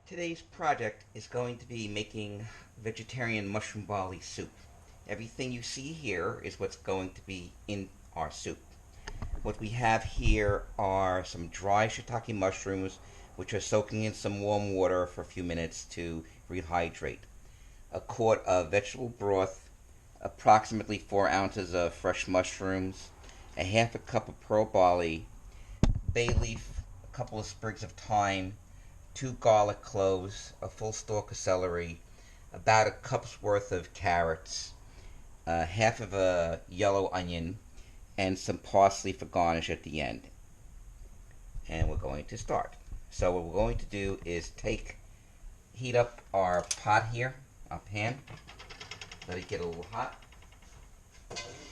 Today's project is going to be making vegetarian mushroom barley soup. Everything you see here is what's going to be in our soup. What we have here are some dry shiitake mushrooms, which are soaking in some warm water for a few minutes to rehydrate. A quart of vegetable broth, approximately 4 ounces of fresh mushrooms, a half a cup of pearl barley, bay leaf, a couple of sprigs of thyme, 2 garlic cloves, a full stalk of celery, about a cup's worth of carrots, half of a yellow onion, and some parsley for garnish at the end. And we're going to start. So what we're going to do is heat up our pot here, our pan, let it get a little hot.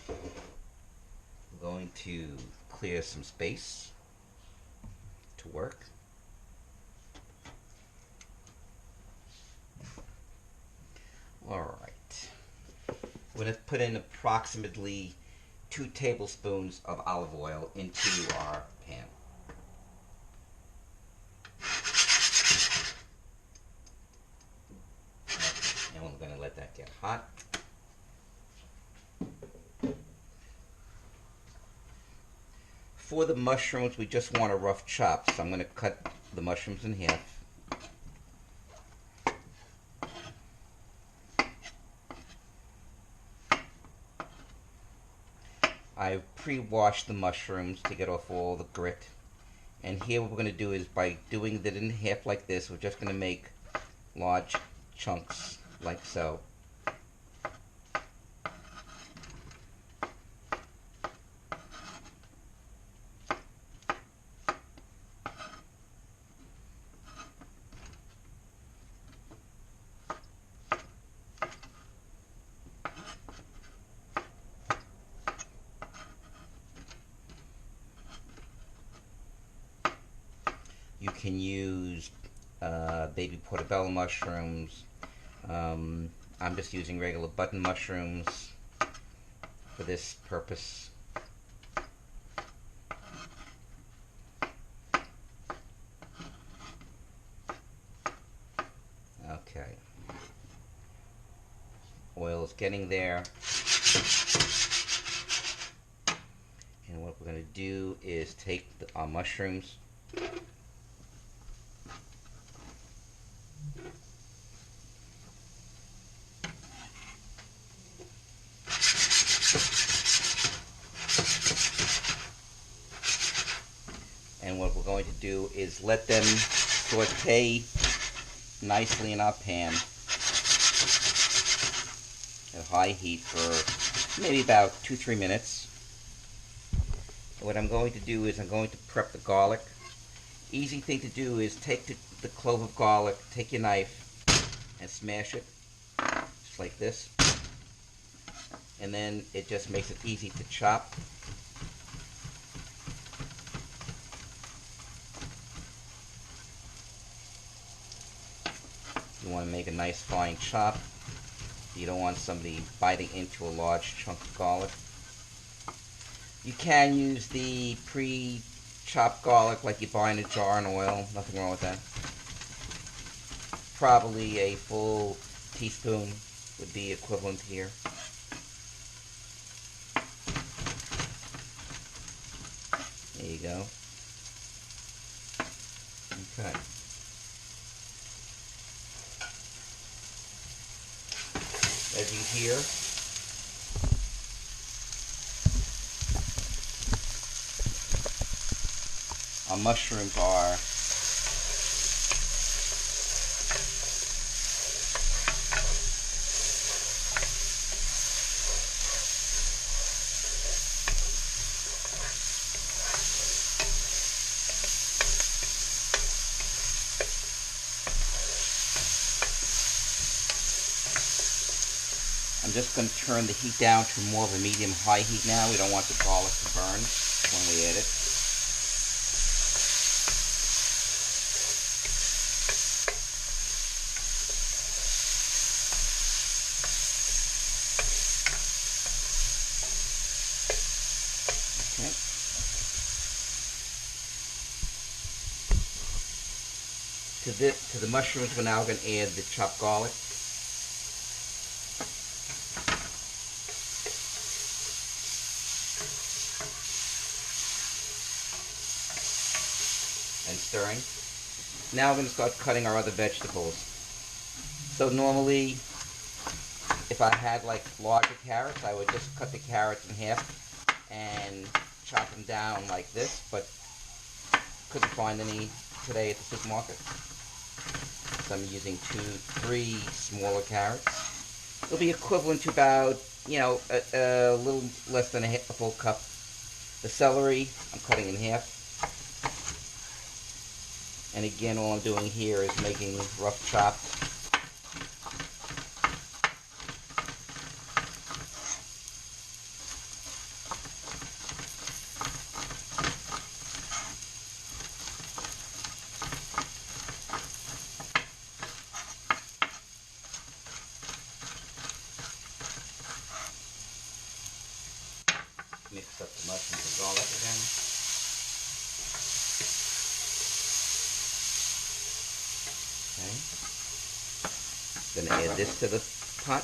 We're going to clear some space to work. Alright, we're going to put in approximately 2 tablespoons of olive oil into our pan. And we're going to let that get hot. For the mushrooms, we just want a rough chop, so I'm going to cut the mushrooms in half. I've pre-washed the mushrooms to get off all the grit. And here what we're going to do is, by doing it in half like this, we're just going to make large chunks like so. You can use baby portobello mushrooms. I'm just using regular button mushrooms for this purpose. Okay. Oil is getting there. And what we're going to do is take our mushrooms, and what we're going to do is let them saute nicely in our pan at high heat for maybe about 2-3 minutes. And what I'm going to do is I'm going to prep the garlic. Easy thing to do is take the clove of garlic, take your knife and smash it just like this, and then it just makes it easy to chop. You want to make a nice fine chop. You don't want somebody biting into a large chunk of garlic. You can use the pre-chopped garlic like you buy in a jar in oil. Nothing wrong with that. Probably a full teaspoon would be equivalent here. There you go. Okay. As you hear, our mushrooms are I'm just going to turn the heat down to more of a medium-high heat now. We don't want the garlic to burn when we add it. Okay. To the mushrooms, we're now going to add the chopped garlic. And stirring. Now we're going to start cutting our other vegetables. So normally, if I had like larger carrots, I would just cut the carrots in half and chop them down like this, but couldn't find any today at the supermarket. So I'm using 3 smaller carrots. It'll be equivalent to about, a little less than a full cup. The celery, I'm cutting in half. And again, all I'm doing here is making rough chopped. Mix up the mushrooms and garlic again. Okay. Gonna add this to the pot.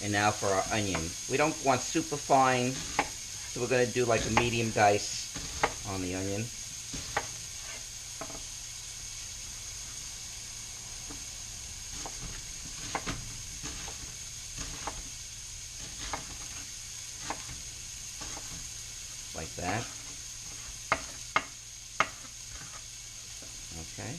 And now for our onion. We don't want super fine, so we're going to do like a medium dice on the onion. Like that. Okay.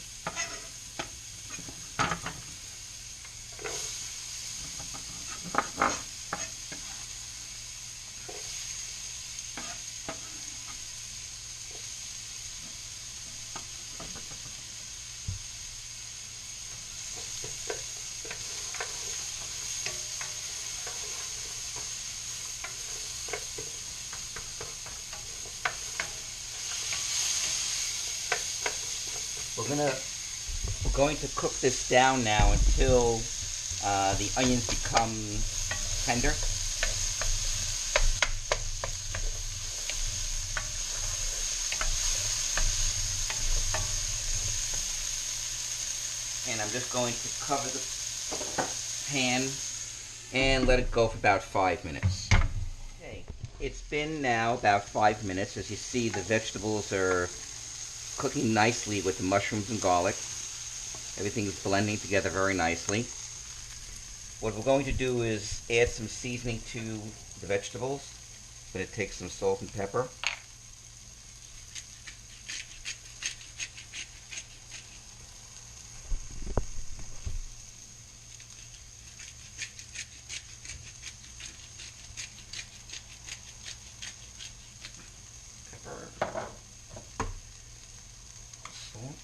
We're going to cook this down now until the onions become tender. And I'm just going to cover the pan and let it go for about 5 minutes. Okay, it's been now about 5 minutes. As you see, the vegetables are cooking nicely with the mushrooms and garlic. Everything is blending together very nicely. What we're going to do is add some seasoning to the vegetables. I'm going to take some salt and pepper. Salt.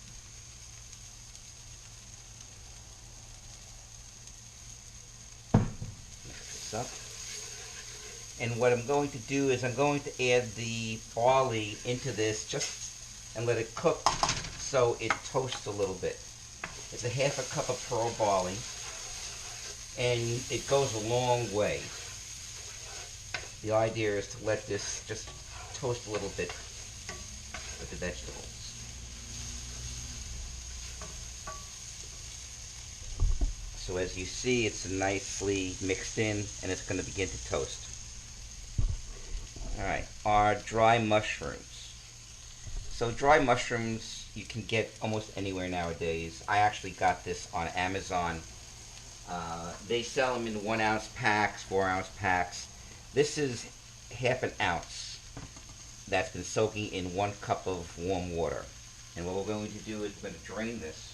Mix this up. And what I'm going to do is I'm going to add the barley into this just and let it cook so it toasts a little bit. It's a half a cup of pearl barley, and it goes a long way. The idea is to let this just toast a little bit with the vegetables. So as you see, it's nicely mixed in and it's going to begin to toast. Alright, our dry mushrooms. So dry mushrooms you can get almost anywhere nowadays. I actually got this on Amazon. They sell them in 1 ounce packs, 4 ounce packs. This is half an ounce that's been soaking in 1 cup of warm water. And what we're going to do is we're going to drain this.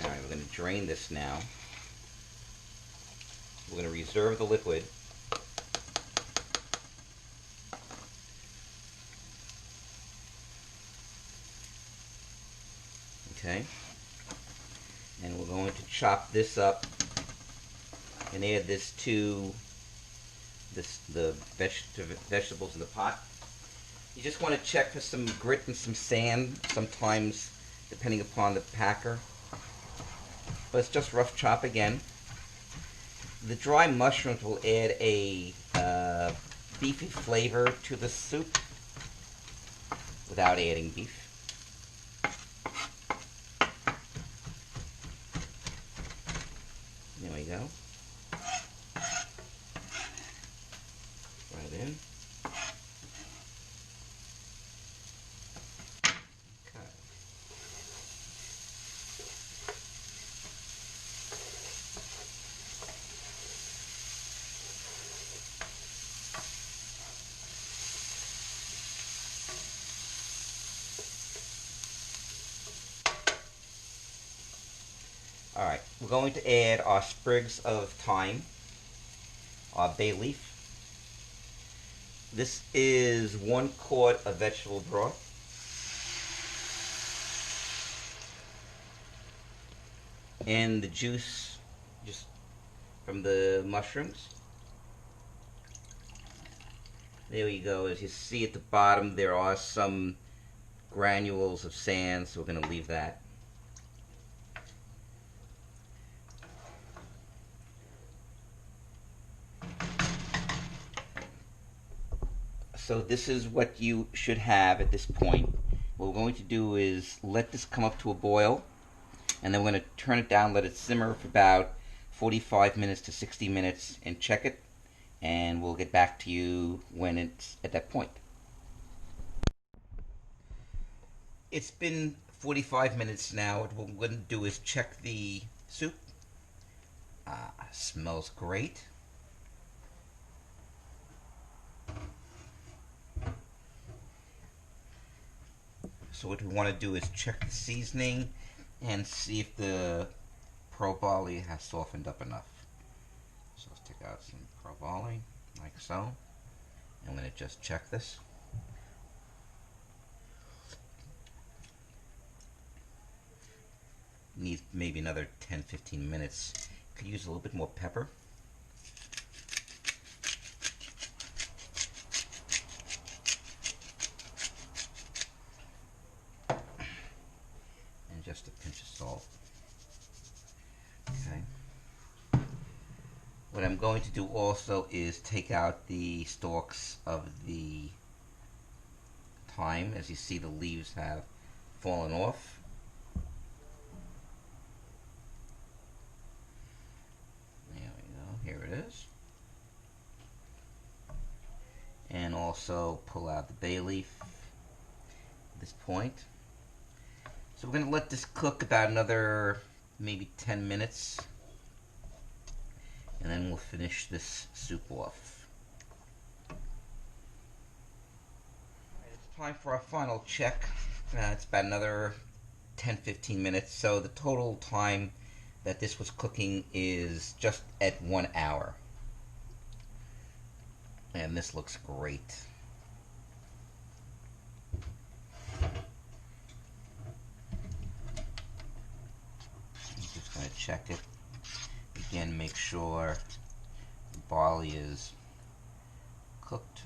Alright, we're going to drain this now. We're going to reserve the liquid. Okay. And we're going to chop this up and add this to the vegetables in the pot. You just want to check for some grit and some sand, sometimes depending upon the packer. But it's just rough chop again. The dry mushrooms will add a beefy flavor to the soup without adding beef. There we go. Right in. Okay. Alright, we're going to add our sprigs of thyme, our bay leaf. This is 1 quart of vegetable broth. And the juice just from the mushrooms. There we go. As you see at the bottom, there are some granules of sand, so we're going to leave that. So this is what you should have at this point. What we're going to do is let this come up to a boil, and then we're going to turn it down, let it simmer for about 45 minutes to 60 minutes, and check it, and we'll get back to you when it's at that point. It's been 45 minutes now. What we're going to do is check the soup. Smells great. So what we want to do is check the seasoning and see if the pearl barley has softened up enough. So let's take out some pearl barley, like so. I'm going to just check this. Needs maybe another 10-15 minutes. Could use a little bit more pepper. And just a pinch of salt. Okay. What I'm going to do also is take out the stalks of the thyme. As you see, the leaves have fallen off. Here it is. And also pull out the bay leaf at this point. So we're going to let this cook about another maybe 10 minutes. And then we'll finish this soup off. It's time for our final check. It's about another 10-15 minutes. So the total time that this was cooking is just at 1 hour. And this looks great. I'm just going to check it. Again, make sure the barley is cooked.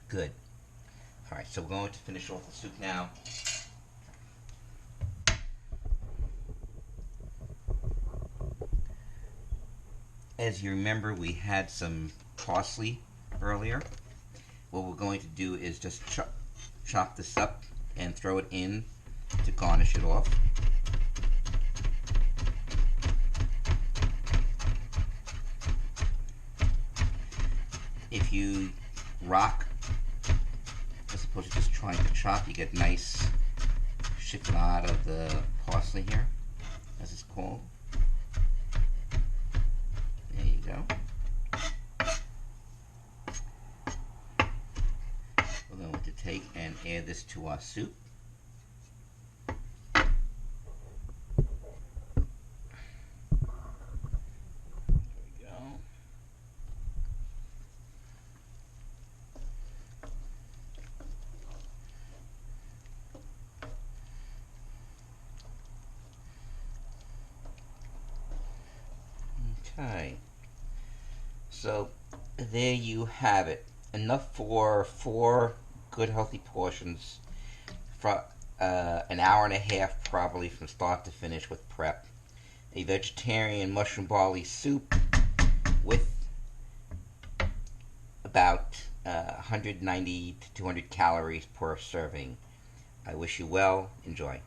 Good. Alright, so we're going to finish off the soup now. As you remember, we had some parsley earlier. What we're going to do is just chop this up and throw it in to garnish it off. If you rock, as opposed to just trying to chop, you get nice chiffonade of the parsley here, as it's called. There you go. We're going to take and add this to our soup. There we go. Okay. So there you have it. Enough for 4 good healthy portions for an hour and a half probably from start to finish with prep. A vegetarian mushroom barley soup with about 190 to 200 calories per serving. I wish you well. Enjoy.